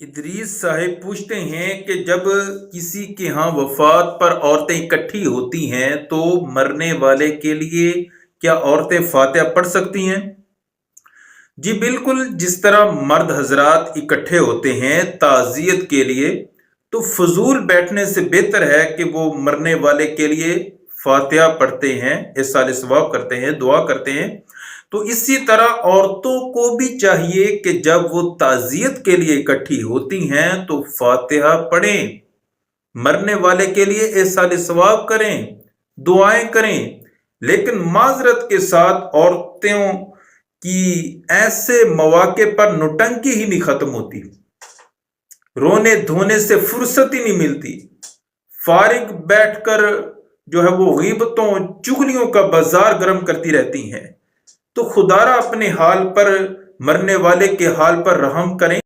इदरीस साहब पूछते हैं कि जब किसी के यहाँ वफात पर औरतें इकट्ठी होती हैं तो मरने वाले के लिए क्या औरतें फातिहा पढ़ सकती हैं? जी बिल्कुल, जिस तरह मर्द हजरात इकट्ठे होते हैं ताज़ियत के लिए, तो फजूल बैठने से बेहतर है कि वो मरने वाले के लिए फातिहा पढ़ते हैं, इरसाल सवाब करते हैं, दुआ करते हैं। तो इसी तरह औरतों को भी चाहिए कि जब वो ताज़ियत के लिए इकट्ठी होती हैं तो फातिहा पढ़ें, मरने वाले के लिए इरसाल सवाब करें, दुआएं करें। लेकिन माजरत के साथ औरतों की ऐसे मौके पर नौटंकी ही नहीं खत्म होती, रोने धोने से फुर्सत ही नहीं मिलती, फारिग बैठकर जो है वो गीबतों चुगलियों का बाजार गर्म करती रहती हैं। तो खुदारा अपने हाल पर, मरने वाले के हाल पर रहम करें।